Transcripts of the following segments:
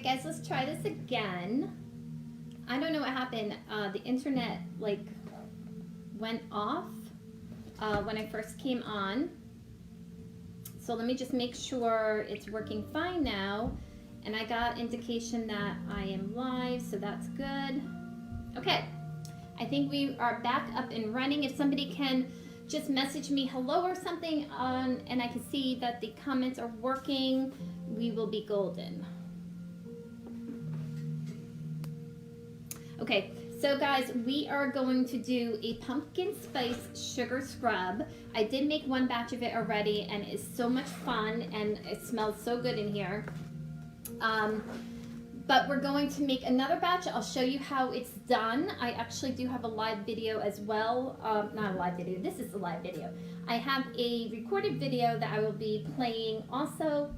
guys, let's try this again. I don't know what happened. The internet like went off when I first came on. So let me just make sure it's working fine now. And I got indication that I am live, so that's good. Okay, I think we are back up and running. If somebody can just message me hello or something and I can see that the comments are working, we will be golden. Okay, so guys, we are going to do a pumpkin spice sugar scrub. I did make one batch of it already and it's so much fun and it smells so good in here. But we're going to make another batch. I'll show you how it's done. I actually do have a live video as well. Not a live video, this is a live video. I have a recorded video that I will be playing also.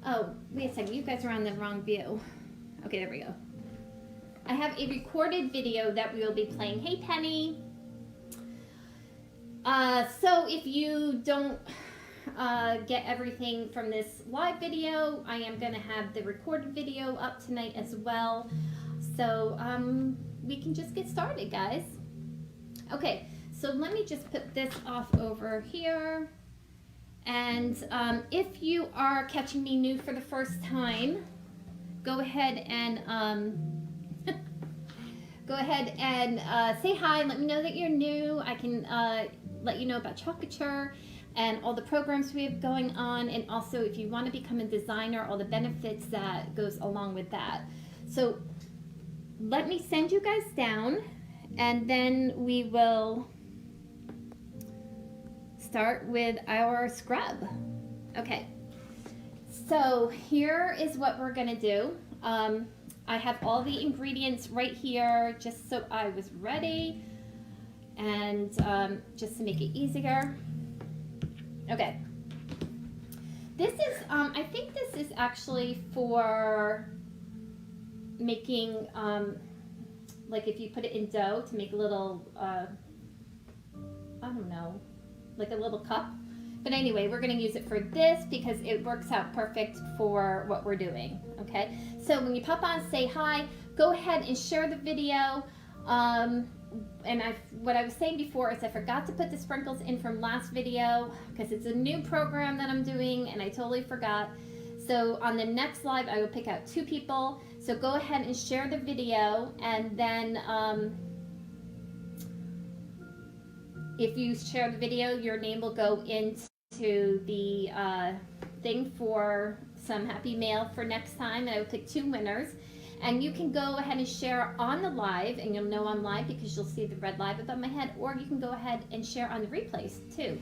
Oh, wait a second, you guys are on the wrong view. Okay, there we go. I have a recorded video that we will be playing. Hey, Penny. So if you don't get everything from this live video, I am going to have the recorded video up tonight as well. So we can just get started, guys. Okay, so let me just put this off over here. And if you are catching me new for the first time, go ahead and say hi. Let me know that you're new. I can let you know about Chocature and all the programs we have going on, and also if you want to become a designer, all the benefits that goes along with that. So let me send you guys down, and then we will start with our scrub. Okay, so here is what we're gonna do. I have all the ingredients right here just so I was ready, and just to make it easier. Okay, this is, I think this is actually for making, like if you put it in dough to make a little, I don't know, like a little cup. But anyway, we're going to use it for this because it works out perfect for what we're doing, okay? So when you pop on, say hi, go ahead and share the video. And what I was saying before is I forgot to put the sprinkles in from last video because it's a new program that I'm doing and I totally forgot. So on the next live, I will pick out 2 people. So go ahead and share the video, and then if you share the video, your name will go into the thing for some happy mail for next time, and I will pick 2 winners. And you can go ahead and share on the live, and you'll know I'm live because you'll see the red live above my head, or you can go ahead and share on the replays too.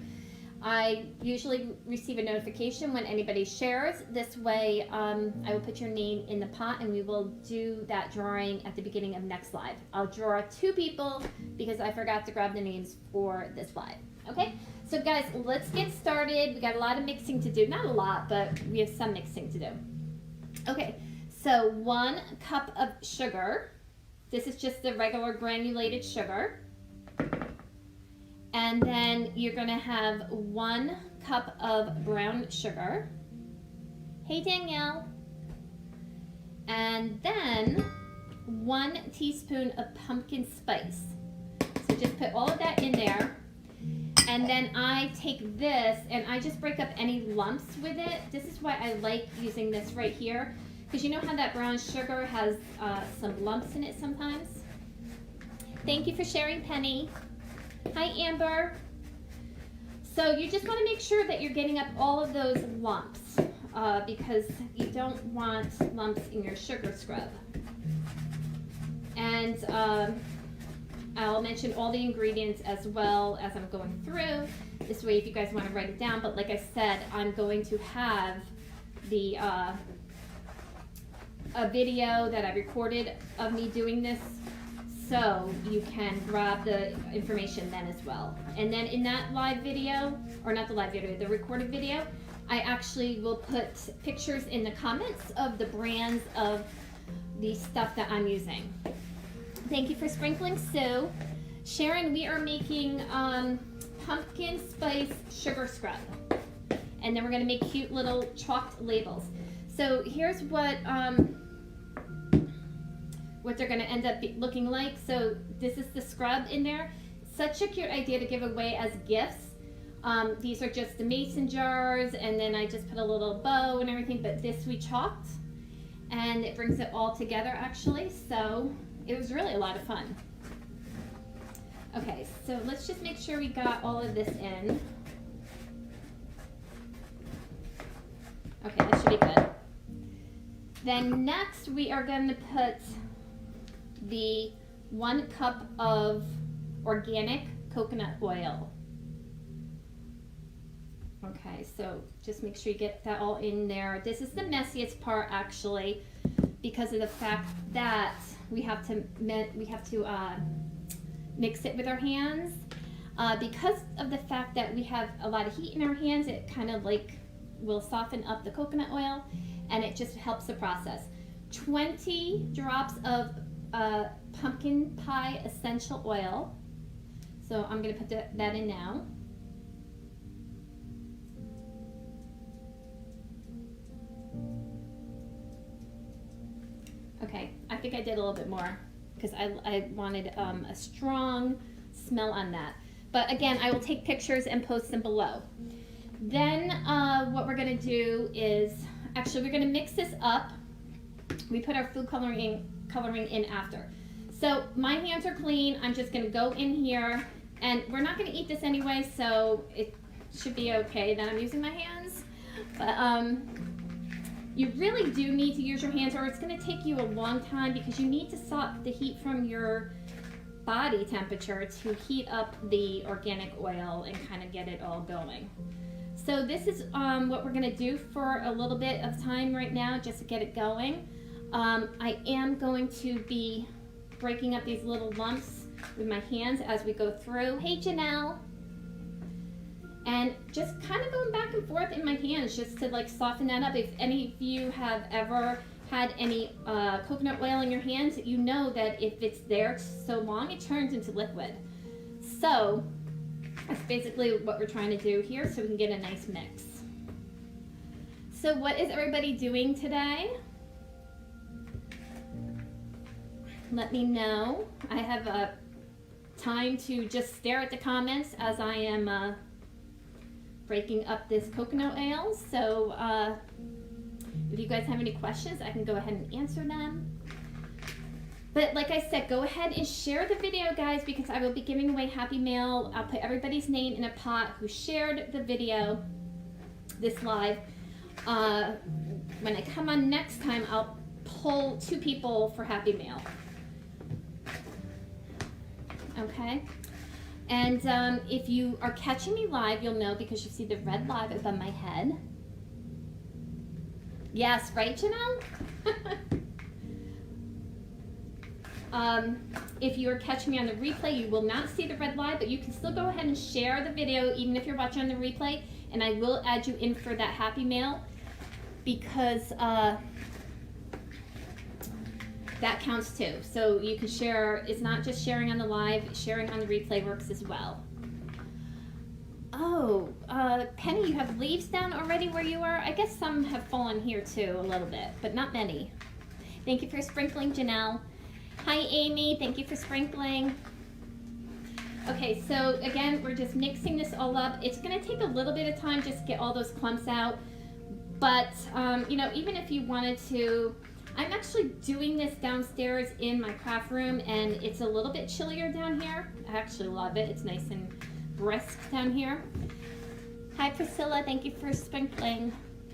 I usually receive a notification when anybody shares. This way, I will put your name in the pot, and we will do that drawing at the beginning of next live. I'll draw 2 people because I forgot to grab the names for this live. Okay, so guys, let's get started. We got a lot of mixing to do. Not a lot, but we have some mixing to do. Okay, so 1 cup of sugar. This is just the regular granulated sugar. And then you're going to have 1 cup of brown sugar. Hey, Danielle. And then 1 teaspoon of pumpkin spice. So just put all of that in there. And then I take this and I just break up any lumps with it. This is why I like using this right here. Because you know how that brown sugar has some lumps in it sometimes? Thank you for sharing, Penny. Hi, Amber. So you just want to make sure that you're getting up all of those lumps because you don't want lumps in your sugar scrub. And I'll mention all the ingredients as well as I'm going through. This way, if you guys want to write it down. But like I said, I'm going to have the a video that I recorded of me doing this, so you can grab the information then as well. And then in that live video, or not the live video, the recorded video, I actually will put pictures in the comments of the brands of the stuff that I'm using. Thank you for sprinkling, Sue. Sharon, we are making pumpkin spice sugar scrub. And then we're gonna make cute little chalked labels. So here's what what they're going to end up looking like. So this is the scrub in there. Such a cute idea to give away as gifts. These are just the mason jars, and then I just put a little bow and everything, but this we chalked, and it brings it all together actually. So it was really a lot of fun. Okay, so let's just make sure we got all of this in. Okay, that should be good. Then next we are going to put the 1 cup of organic coconut oil. Okay, so just make sure you get that all in there. This is the messiest part actually, because of the fact that we have to mix it with our hands. Because of the fact that we have a lot of heat in our hands, it kind of like will soften up the coconut oil, and it just helps the process. 20 drops of pumpkin pie essential oil. So I'm going to put that in now. Okay, I think I did a little bit more because I wanted a strong smell on that. But again, I will take pictures and post them below. Then what we're going to do is, actually we're going to mix this up. We put our food coloring in after. So my hands are clean. I'm just going to go in here, and we're not going to eat this anyway, so it should be okay that I'm using my hands. But you really do need to use your hands, or it's going to take you a long time, because you need to stop the heat from your body temperature to heat up the organic oil and kind of get it all going. So this is what we're going to do for a little bit of time right now, just to get it going. I am going to be breaking up these little lumps with my hands as we go through. Hey Janelle! And just kind of going back and forth in my hands just to like soften that up. If any of you have ever had any coconut oil in your hands, you know that if it's there so long, it turns into liquid. So that's basically what we're trying to do here, so we can get a nice mix. So what is everybody doing today? Let me know. I have time to just stare at the comments as I am breaking up this coconut oil. So if you guys have any questions, I can go ahead and answer them. But like I said, go ahead and share the video, guys, because I will be giving away Happy Mail. I'll put everybody's name in a pot who shared the video, this live. When I come on next time, I'll pull 2 people for Happy Mail. Okay? And if you are catching me live, you'll know because you see the red live above my head. Yes, right, Janelle? If you are catching me on the replay, you will not see the red live, but you can still go ahead and share the video even if you're watching on the replay, and I will add you in for that Happy Mail, because that counts too. So you can share. It's not just sharing on the live, sharing on the replay works as well. Oh, Penny, you have leaves down already where you are? I guess some have fallen here too a little bit, but not many. Thank you for sprinkling, Janelle. Hi, Amy. Thank you for sprinkling. Okay, so again, we're just mixing this all up. It's going to take a little bit of time just to get all those clumps out. But, you know, even if you wanted to, I'm actually doing this downstairs in my craft room, and it's a little bit chillier down here. I actually love it. It's nice and brisk down here. Hi, Priscilla. Thank you for sprinkling.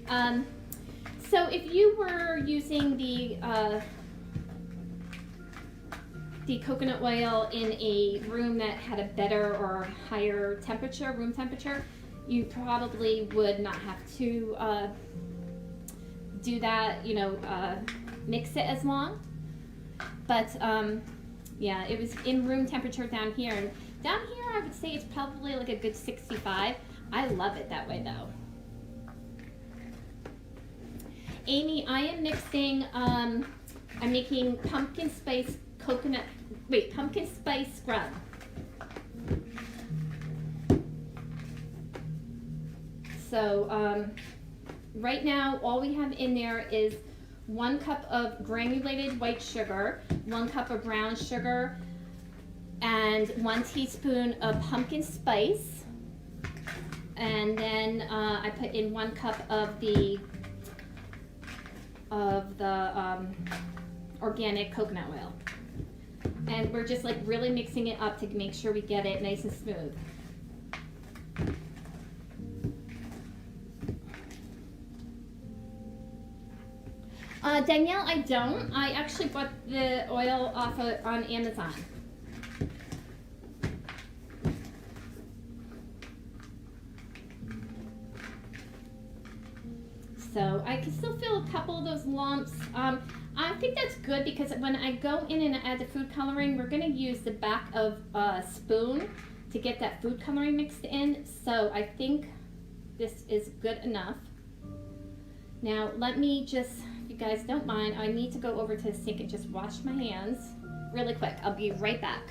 So if you were using the coconut oil in a room that had a better or higher temperature, room temperature, you probably would not have to do that, you know, mix it as long. But yeah, it was in room temperature down here. And down here, I would say it's probably like a good 65. I love it that way though. Amy, I am mixing, I'm making pumpkin spice scrub. So right now all we have in there is 1 cup of granulated white sugar, 1 cup of brown sugar, and 1 teaspoon of pumpkin spice. And then I put in 1 cup of the organic coconut oil. And we're just like really mixing it up to make sure we get it nice and smooth. Danielle, I don't. I actually bought the oil on Amazon. So I can still feel a couple of those lumps. I think that's good because when I go in and add the food coloring, we're going to use the back of a spoon to get that food coloring mixed in. So I think this is good enough. Now let me just, if you guys don't mind, I need to go over to the sink and just wash my hands really quick. I'll be right back.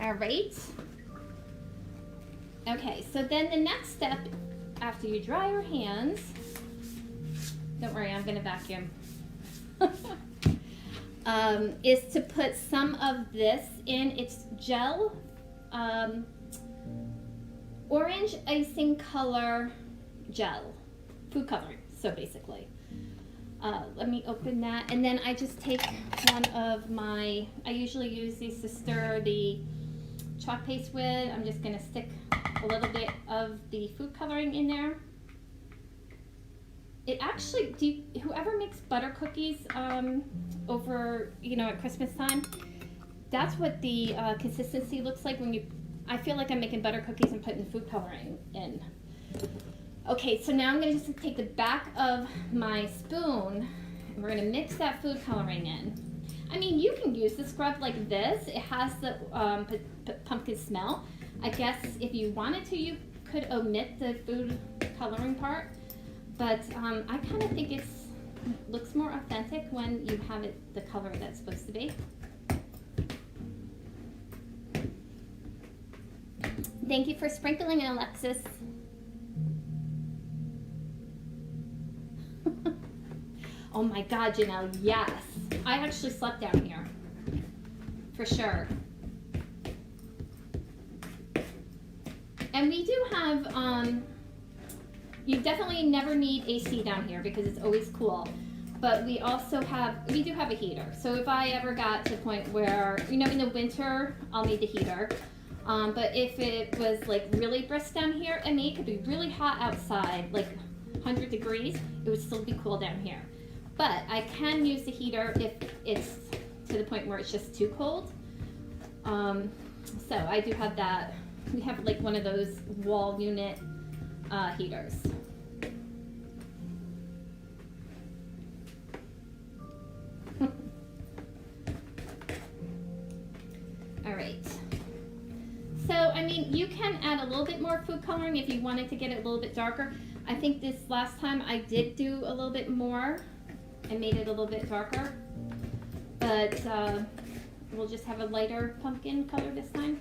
All right. Okay, so then the next step after you dry your hands, don't worry, I'm gonna vacuum, is to put some of this in. It's gel, orange icing color gel, food coloring, so basically. Let me open that, and then I just take one of my, I usually use these to stir the chalk paste with. I'm just going to stick a little bit of the food coloring in there. It actually, whoever makes butter cookies over, at Christmas time, that's what the consistency looks like when I feel like I'm making butter cookies and putting food coloring in. Okay, so now I'm going to just take the back of my spoon and we're going to mix that food coloring in. I mean, you can use the scrub like this. It has the pumpkin smell. I guess if you wanted to, you could omit the food coloring part. But I kind of think it looks more authentic when you have it the color that's supposed to be. Thank you for sprinkling it, Alexis. Oh my God, Janelle, yes. I actually slept down here, for sure. And we do have, you definitely never need AC down here because it's always cool. But we also we do have a heater. So if I ever got to the point where, in the winter, I'll need the heater. But if it was like really brisk down here, I mean, it could be really hot outside, like 100 degrees, it would still be cool down here. But I can use the heater if it's to the point where it's just too cold. So I do have that. We have like one of those wall unit heaters. All right. So, I mean, you can add a little bit more food coloring if you wanted to get it a little bit darker. I think this last time I did do a little bit more. I made it a little bit darker, but we'll just have a lighter pumpkin color this time.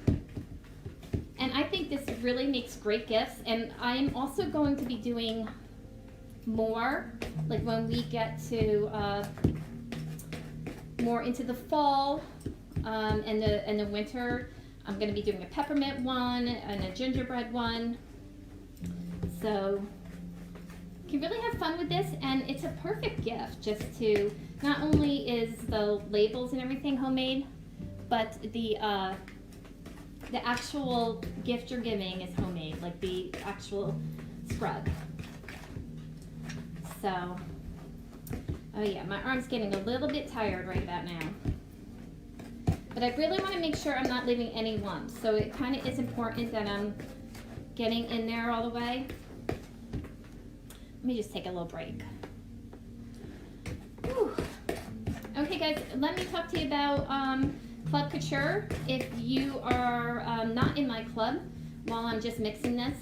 And I think this really makes great gifts. And I'm also going to be doing more, like when we get to more into the fall and the winter. I'm going to be doing a peppermint one and a gingerbread one. So you can really have fun with this, and it's a perfect gift just to, not only is the labels and everything homemade, but the actual gift you're giving is homemade, like the actual scrub. So, oh yeah, my arm's getting a little bit tired right about now. But I really want to make sure I'm not leaving any lumps, so it kind of is important that I'm getting in there all the way. Let me just take a little break. Whew. Okay guys, let me talk to you about Club Couture, if you are not in my club, while I'm just mixing this,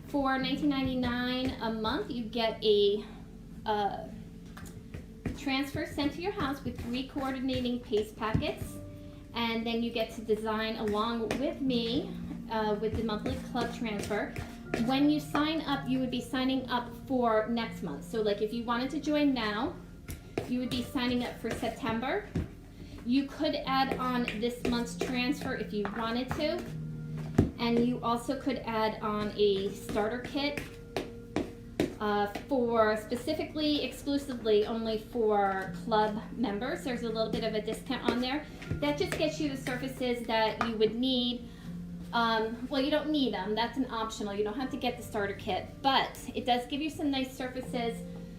for $19.99 a month, you get a transfer sent to your house with 3 coordinating paste packets, and then you get to design along with me with the monthly club transfer. When you sign up, you would be signing up for next month. So like if you wanted to join now, you would be signing up for September. You could add on this month's transfer if you wanted to. And you also could add on a starter kit for specifically, exclusively, only for club members. There's a little bit of a discount on there. That just gets you the surfaces that you would need. Well, you don't need them. That's an optional. You don't have to get the starter kit. But it does give you some nice surfaces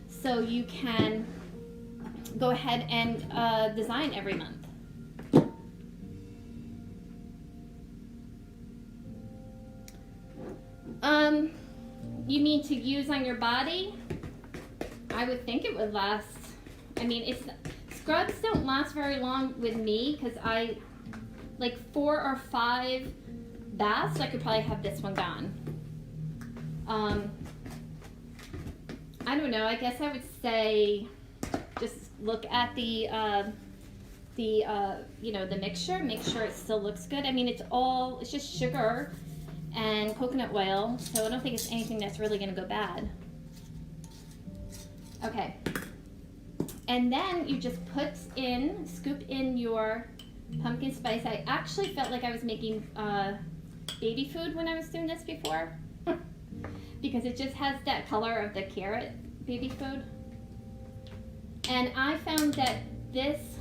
so you can go ahead and design every month. You mean to use on your body? I would think it would last. I mean, scrubs don't last very long with me because I, like 4 or 5 baths, I could probably have this one gone. I don't know. I guess I would say just look at the you know, the mixture. Make sure it still looks good. I mean, it's just sugar and coconut oil, so I don't think it's anything that's really going to go bad. Okay, and then you just scoop in your pumpkin spice. I actually felt like I was making baby food when I was doing this before because it just has that color of the carrot baby food. And I found that this,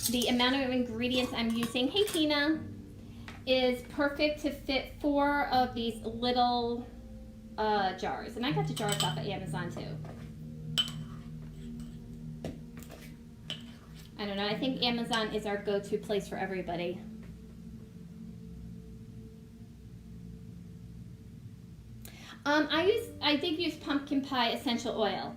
the amount of ingredients I'm using, hey Tina, is perfect to fit 4 of these little jars. And I got the jars off of Amazon too. I don't know, I think Amazon is our go-to place for everybody. I did use pumpkin pie essential oil.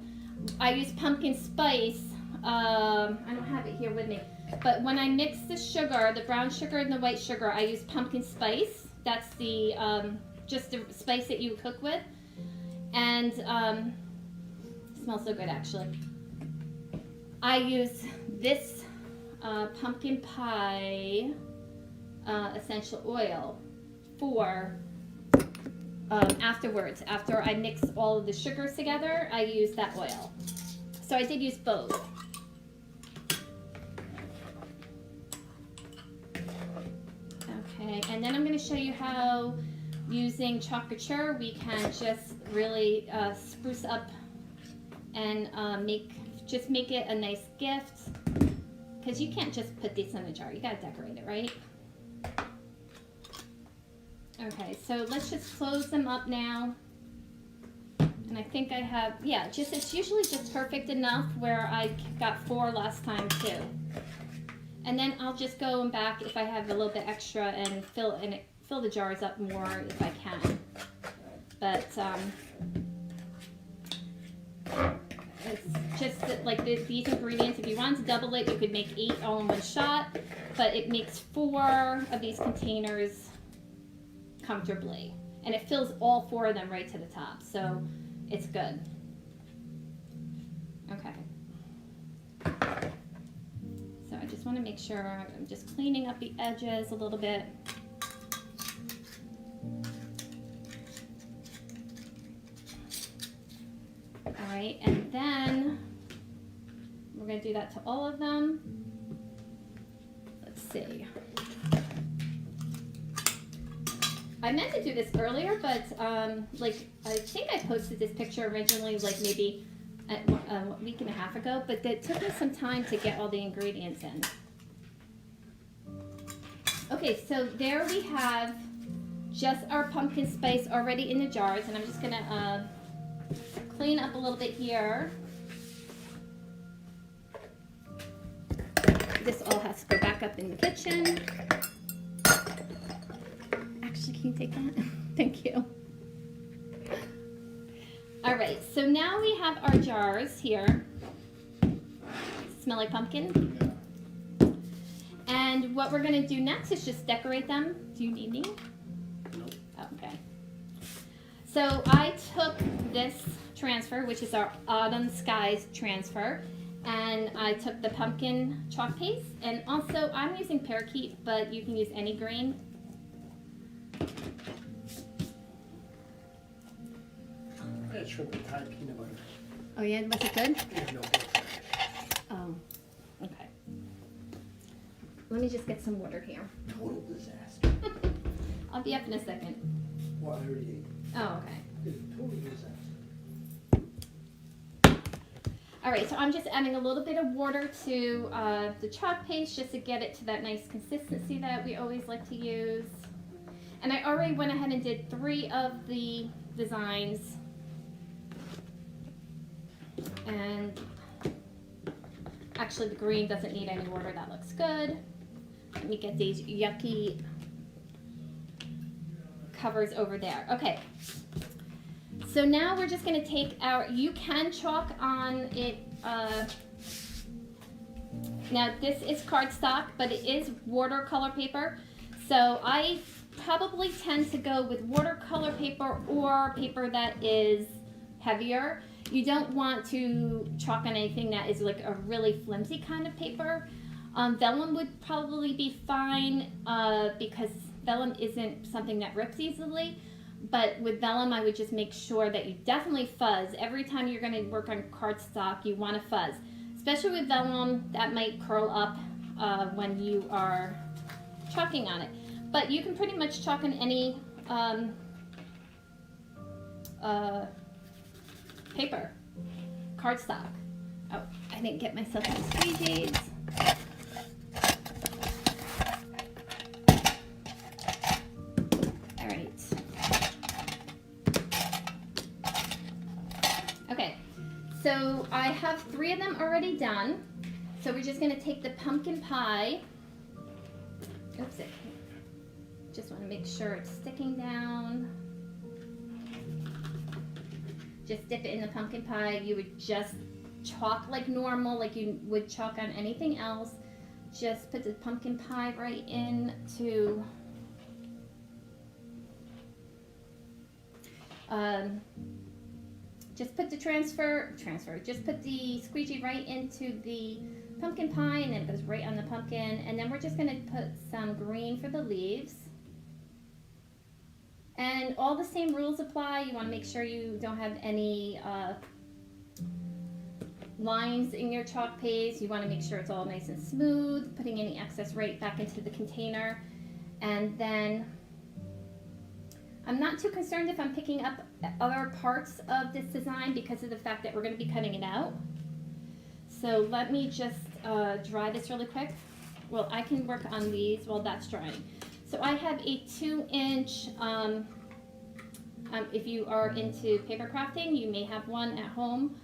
I used pumpkin spice. I don't have it here with me. But when I mix the sugar, the brown sugar and the white sugar, I use pumpkin spice. That's the just the spice that you cook with. And it smells so good, actually. I use this pumpkin pie essential oil for afterwards. After I mix all of the sugars together, I use that oil. So I did use both. Okay, and then I'm going to show you how using Chalk Couture we can just really spruce up and make it a nice gift, because you can't just put this in a jar, you got to decorate it, right? Okay, so let's just close them up now. And I think I have, yeah, it's usually just perfect enough where I got 4 last time too. And then I'll just go back if I have a little bit extra and fill the jars up more if I can. But it's just that, like these ingredients, if you wanted to double it, you could make 8 all in one shot, but it makes 4 of these containers comfortably. And it fills all 4 of them right to the top, so it's good. Okay. So I just want to make sure I'm just cleaning up the edges a little bit. All right, and then we're going to do that to all of them. Let's see. I meant to do this earlier, but like I think I posted this picture originally like maybe a week and a half ago, but it took me some time to get all the ingredients in. Okay, so there we have just our pumpkin spice already in the jars, and I'm just gonna clean up a little bit here. This all has to go back up in the kitchen. Actually, can you take that? Thank you. All right, so now we have our jars here. Smell like pumpkin? And what we're gonna do next is just decorate them. Do you need me? Nope. Oh, okay. So I took this transfer, which is our Autumn Skies transfer, and I took the pumpkin chalk paste, and also I'm using parakeet, but you can use any green. I had shrimp and Thai peanut butter. Oh yeah, was it good? I have no idea. Oh, okay. Let me just get some water here. Total disaster. I'll be up in a second. Well, I already ate. Oh, okay. It's a total disaster. All right, so I'm just adding a little bit of water to the chalk paste just to get it to that nice consistency that we always like to use. And I already went ahead and did 3 of the designs. And actually the green doesn't need any water, that looks good. Let me get these yucky covers over there. Okay. So now we're just going to take you can chalk on it, now this is cardstock, but it is watercolor paper. So I probably tend to go with watercolor paper or paper that is heavier. You don't want to chalk on anything that is like a really flimsy kind of paper. Vellum would probably be fine because vellum isn't something that rips easily. But with vellum, I would just make sure that you definitely fuzz. Every time you're going to work on cardstock, you want to fuzz. Especially with vellum, that might curl up when you are chalking on it. But you can pretty much chalk on any paper, cardstock. Oh, I didn't get myself some squeegees. So I have 3 of them already done. So we're just going to take the pumpkin pie. Oops, just want to make sure it's sticking down. Just dip it in the pumpkin pie. You would just chalk like normal, like you would chalk on anything else. Just put the pumpkin pie right into just put the just put the squeegee right into the pumpkin pie, and then it goes right on the pumpkin. And then we're just going to put some green for the leaves. And all the same rules apply. You want to make sure you don't have any lines in your chalk paste. You want to make sure it's all nice and smooth, putting any excess right back into the container. And then I'm not too concerned if I'm picking up other parts of this design because of the fact that we're going to be cutting it out. So let me just dry this really quick. Well, I can work on these while that's drying. So I have a 2-inch, if you are into paper crafting, you may have one at home.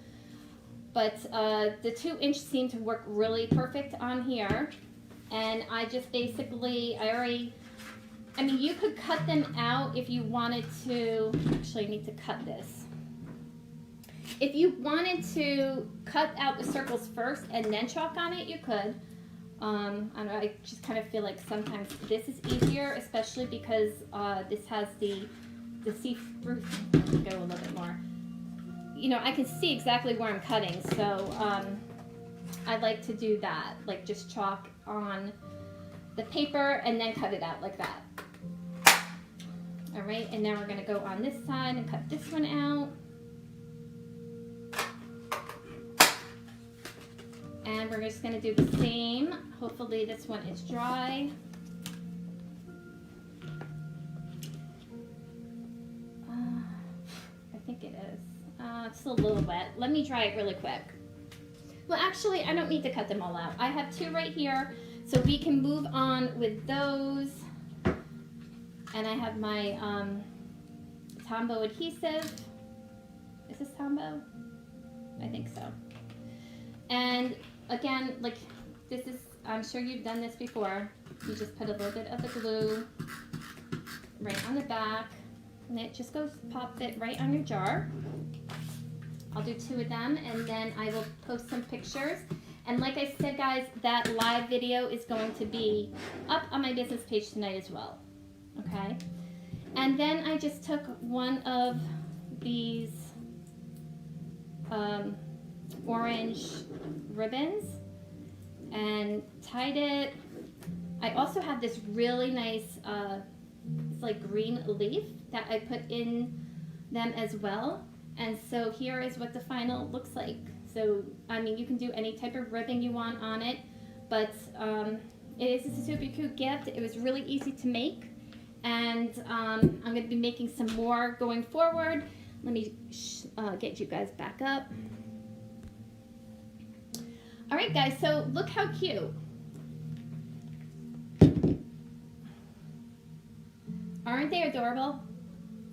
But the 2-inch seemed to work really perfect on here. And I just basically, I mean, you could cut them out if you wanted to. Actually, I need to cut this. If you wanted to cut out the circles first and then chalk on it, you could. I don't know, I just kind of feel like sometimes this is easier, especially because this has the see-through. Let me go a little bit more. You know, I can see exactly where I'm cutting, so I like to do that. Like just chalk on the paper and then cut it out like that. All right, and now we're going to go on this side and cut this one out. And we're just going to do the same. Hopefully this one is dry. I think it is. It's a little wet. Let me dry it really quick. Well, actually, I don't need to cut them all out. I have 2 right here, so we can move on with those. And I have my Tombow adhesive. Is this Tombow? I think so. And again, like this is, I'm sure you've done this before. You just put a little bit of the glue right on the back, and it just goes, pop it right on your jar. I'll do 2 of them, and then I will post some pictures. And like I said, guys, that live video is going to be up on my business page tonight as well. Okay? And then I just took one of these orange ribbons and tied it. I also have this really nice, it's like green leaf that I put in them as well. And so here is what the final looks like. So, I mean, you can do any type of ribbon you want on it, but it is a super cute gift. It was really easy to make, and I'm going to be making some more going forward. Let me get you guys back up. All right, guys, so look how cute. Aren't they adorable?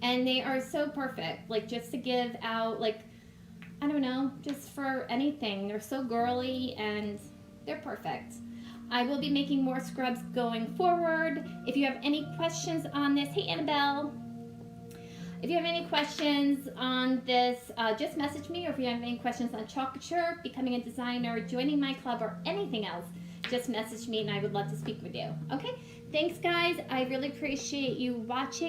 And they are so perfect, like just to give out, like, I don't know, just for anything. They're so girly and they're perfect. I will be making more scrubs going forward. If you have any questions on this, hey Annabelle, if you have any questions on this, just message me, or if you have any questions on Chalkature, becoming a designer, joining my club, or anything else, just message me and I would love to speak with you. Okay, thanks guys. I really appreciate you watching.